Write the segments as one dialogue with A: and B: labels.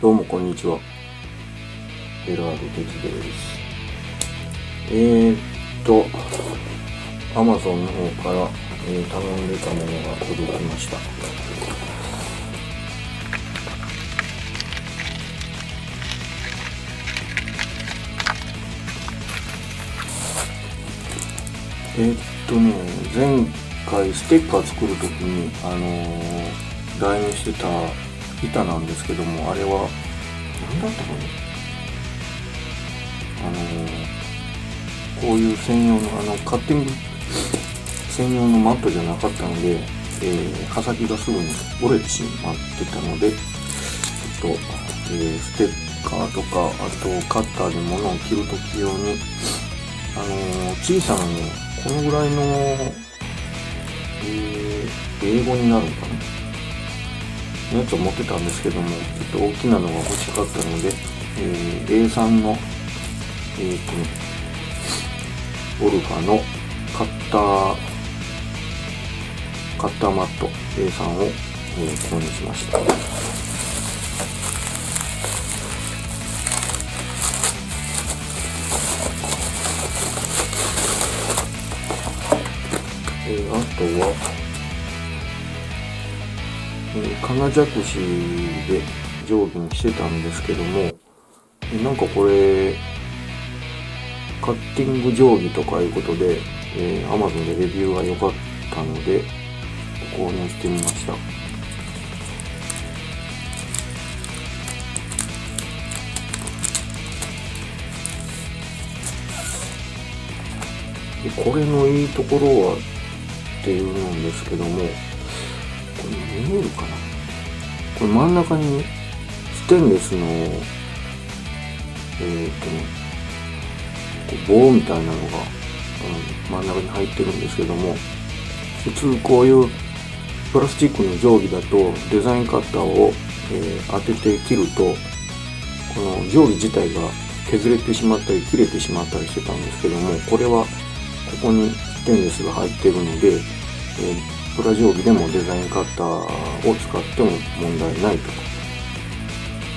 A: どうもこんにちは。ベラード哲です。Amazon の方から、頼んでたものが届きました。前回ステッカー作るときに代入してた板なんですけども、あれは何だったかな、こういう専用のカッティング専用のマットじゃなかったので、刃先がすぐに折れてしまってたので、ちょっと、ステッカーとか、あとカッターで物を切るとき用に小さなの、このぐらいの、英語になるのかなやつを持ってたんですけども、ちょっと大きなのが欲しかったので、A3 のオルファのカッターマット A3 を、購入しました。あとは、金じゃくしで定規にしてたんですけども、なんかこれカッティング定規とかいうことで、Amazon でレビューが良かったので購入してみました。でこれのいいところはっていうんですけども、これ見えるかな、これ真ん中にステンレスの棒みたいなのが、真ん中に入ってるんですけども、普通こういうプラスチックの定規だとデザインカッターを、当てて切ると、この定規自体が削れてしまったり切れてしまったりしてたんですけども、これはここにステンレスが入っているので、プラ定規でもデザインカッターを使っても問題ない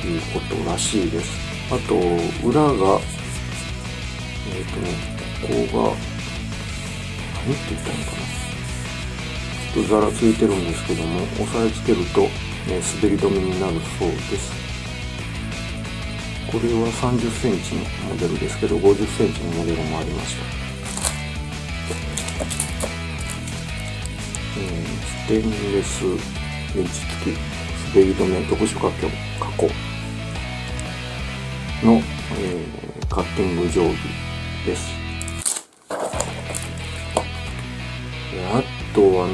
A: ということらしいです。あと裏がここが何って言ったのかな、ちょっとザラついてるんですけども、押さえつけると、滑り止めになるそうです。これは30センチのモデルですけど、50センチのモデルもありました。ステンレス電池付き滑り止め特殊加工の、カッティング定規です。あとは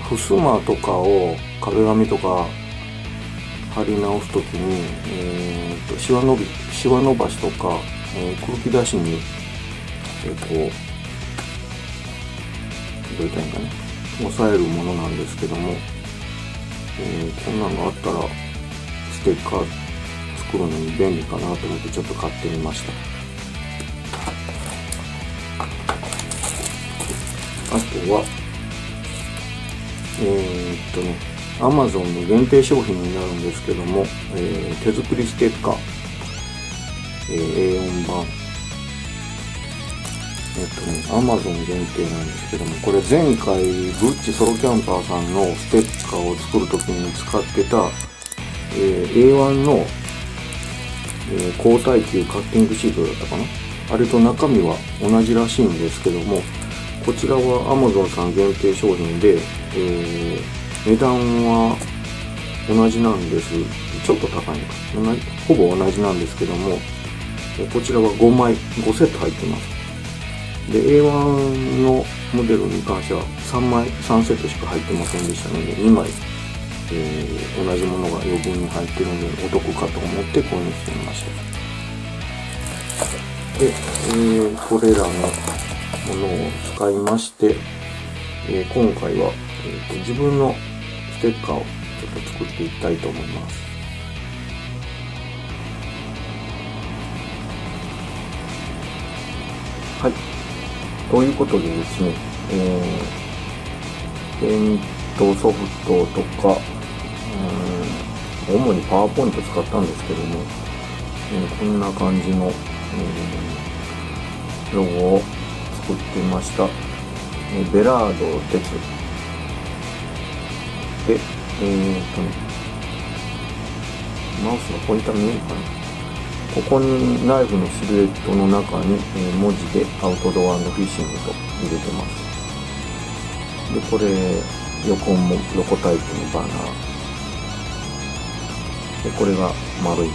A: 襖とかを壁紙とか貼り直すときに、シワ伸ばしとか、空気出しにどういったらいいかね、抑えるものなんですけども、こんなのあったらステッカー作るのに便利かなと思ってちょっと買ってみました。あとはAmazon の限定商品になるんですけども、手作りステッカー、A4 版Amazon 限定なんですけども、これ前回グッチソロキャンパーさんのステッカーを作るときに使ってた、A1 の、高耐久カッティングシートだったかな、あれと中身は同じらしいんですけども、こちらは Amazon さん限定商品で、値段は同じなんです。ちょっと高いのか、ほぼ同じなんですけども、こちらは5セット入ってます。で A1 のモデルに関しては3セットしか入ってませんでしたので、2枚、同じものが余分に入ってるのでお得かと思って購入してみました。で、これらのものを使いまして、今回は、自分のステッカーをちょっと作っていきたいと思います。はい、ということでですね、ペイントソフトとか主にパワーポイント使ったんですけども、こんな感じの、ロゴを作ってました。ベラード鉄で、マウスのポインター見えるかな。ここにナイフのシルエットの中に、文字でアウトドア&フィッシングと入れてます。で、これ横タイプのバナーで、これが丸いの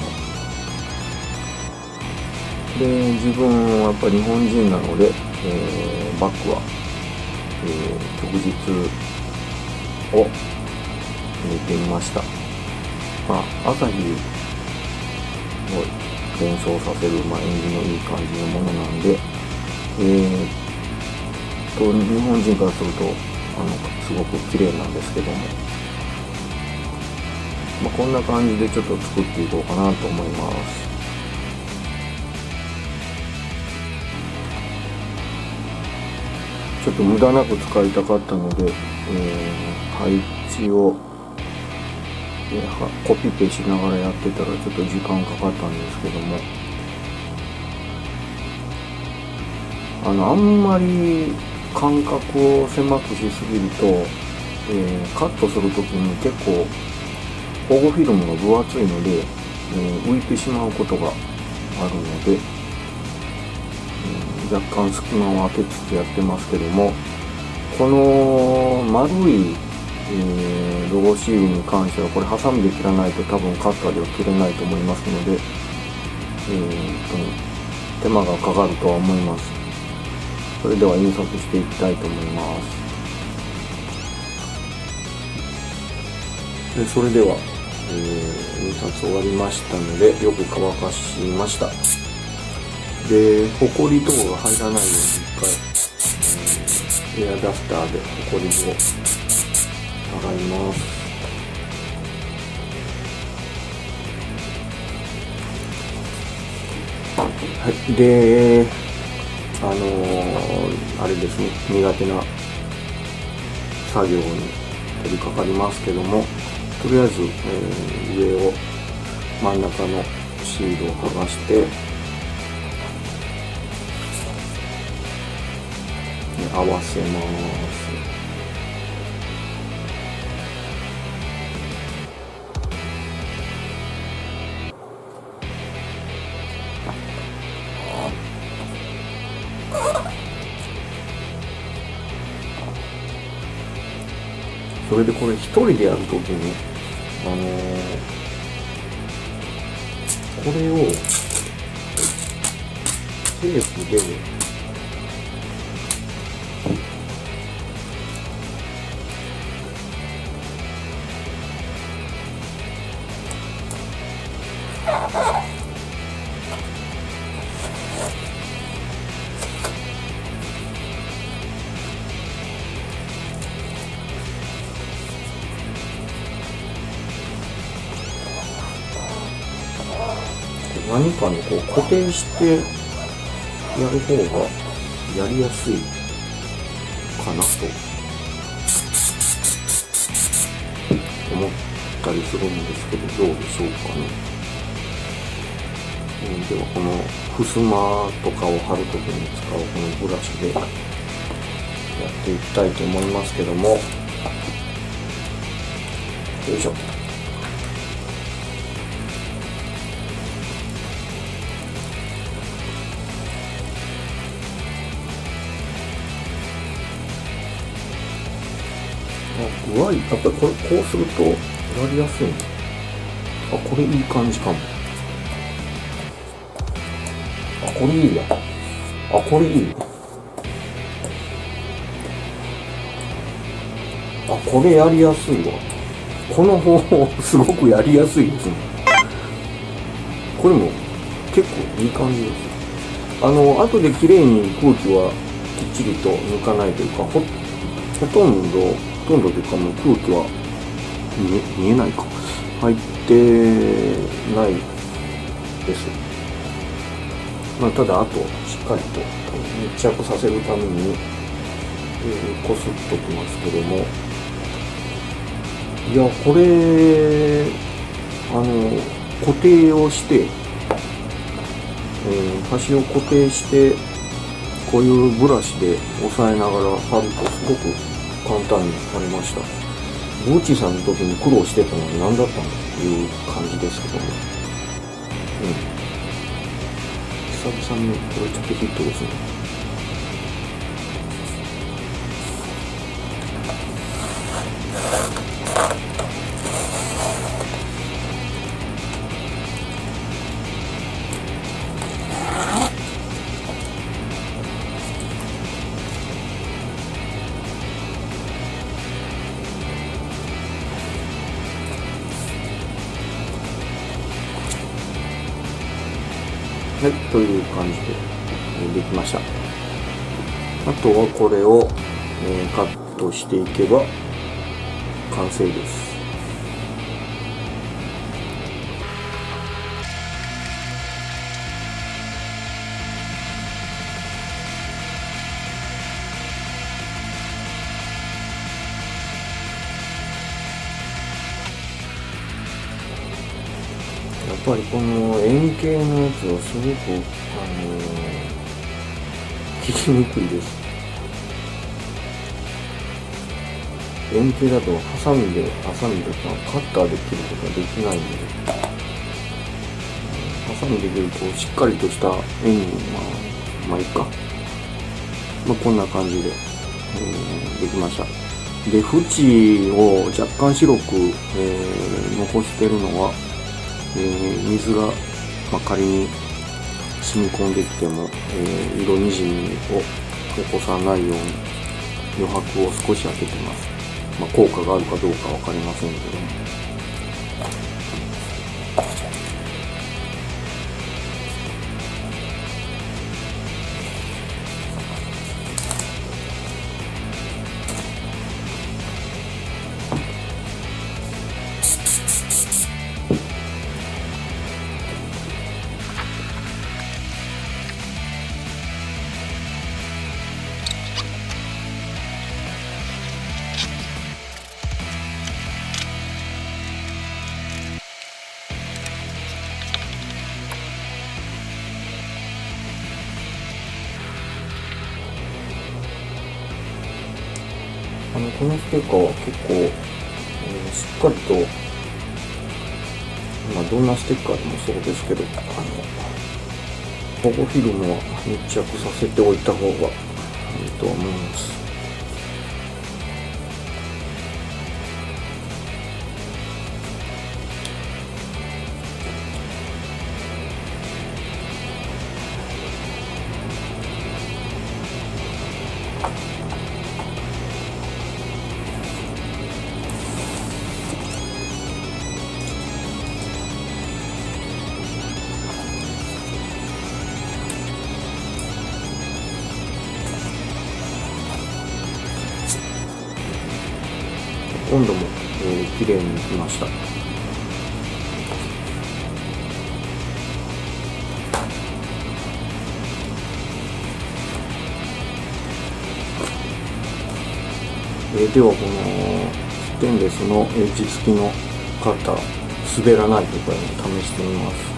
A: で、自分はやっぱり日本人なので、バッグは、旭日を入れてみました。朝日を連想させる、縁起のいい感じのものなんで、日本人からするとすごく綺麗なんですけども、こんな感じでちょっと作っていこうかなと思います。ちょっと無駄なく使いたかったので、配置をコピペしながらやってたらちょっと時間かかったんですけども、あんまり間隔を狭くしすぎると、カットするときに結構保護フィルムが分厚いので、浮いてしまうことがあるので、若干隙間を空けつつやってますけども、この丸い、ロゴシールに関してはこれハサミで切らないと多分カッターでは切れないと思いますので、手間がかかるとは思います。それでは印刷していきたいと思います。それでは、印刷終わりましたのでよく乾かしました。で、ホコリ等が入らないように一回、エアダスターでホコリを洗います。はい、で、あれですね、苦手な作業に取り掛かりますけども、とりあえず、上を真ん中のシールを剥がして合わせます。それでこれ一人でやるときにこれをテープで何かにこう固定してやる方がやりやすいかなと思ったりするんですけど、どうでしょうかね。ではこの襖とかを貼るときに使うこのブラシでやっていきたいと思いますけども、よいしょ。具合やっぱりこうするとやりやすいね。これいい感じかも。これいいや。これいい。これやりやすいわ。この方法すごくやりやすいですね。これも結構いい感じです。後で綺麗に空気はきっちりと抜かないというか、ほとんどというかもう空気は見えないか。入ってないです。ただあとしっかりと密着させるために、こすっときますけども、いやこれ固定をして、端を固定してこういうブラシで押さえながら貼るとすごく簡単に貼れました。グッチさんの時に苦労してたのは何だったのという感じですけども、久々にこれちょっとヒットですね。はい、という感じでできました。あとはこれを、カットしていけば完成です。やっぱりこの円形のやつはすごく切りにくいです。円形だとハサミでカッターで切ることができないので、ハサミで切るとしっかりとした円にまあいいか、こんな感じで、できました。で、縁を若干白く、残してるのは、水が、仮に染み込んできても、色にじみを起こさないように余白を少し開けてます。効果があるかどうかわかりませんけども。このステッカーは結構、しっかりと、どんなステッカーでもそうですけど、保護フィルムは密着させておいた方がいいと思います。温度も、綺麗にいきました。ではこのステンレスのエッジ付きのカッター、滑らないところも試してみます。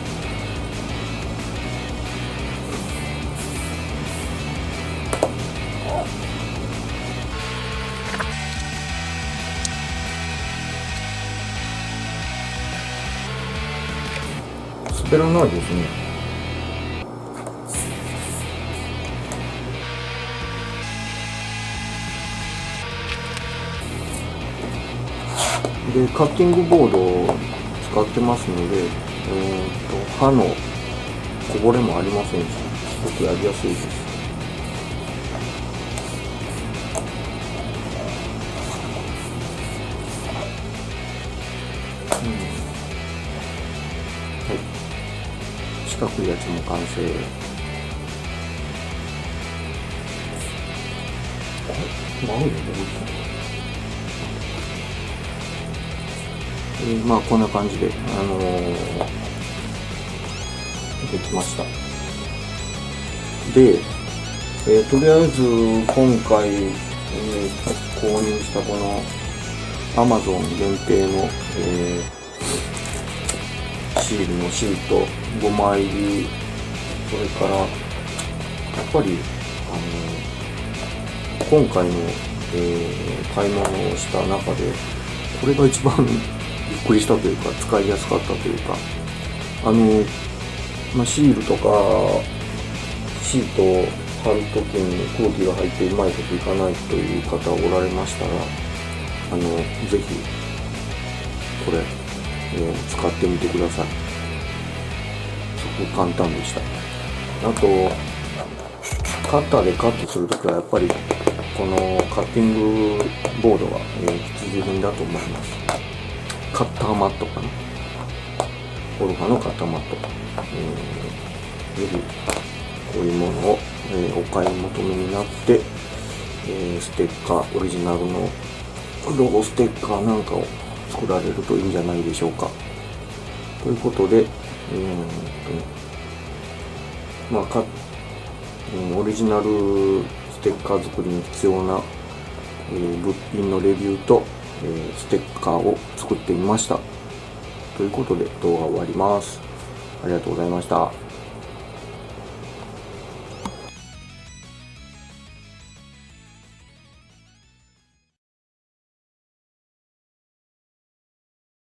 A: 滑らないですね。で、カッティングボードを使ってますので、刃のこぼれもありませんし、すごくやりやすいです。四角いやつも完成。真上でこんな感じで、できました。で、とりあえず今回、購入したこの Amazon 限定の、シールのシート5枚入り、それからやっぱり今回の、買い物をした中でこれが一番びっくりしたというか、使いやすかったというか、シールとかシートを貼るときに空気が入ってうまいこといかないという方おられましたら、ぜひこれ、使ってみてください。すごく簡単でした。あとカッターでカットするときはやっぱりこのカッティングボードが、必需品だと思います。カッターマットかな、オルファのカッターマット、ぜひこういうものを、お買い求めになって、ステッカー、オリジナルのロゴステッカーなんかを作られるといいんじゃないでしょうか。ということで、オリジナルステッカー作りに必要な、物品のレビューと、ステッカーを作ってみました。ということで動画終わります。ありがとうございました。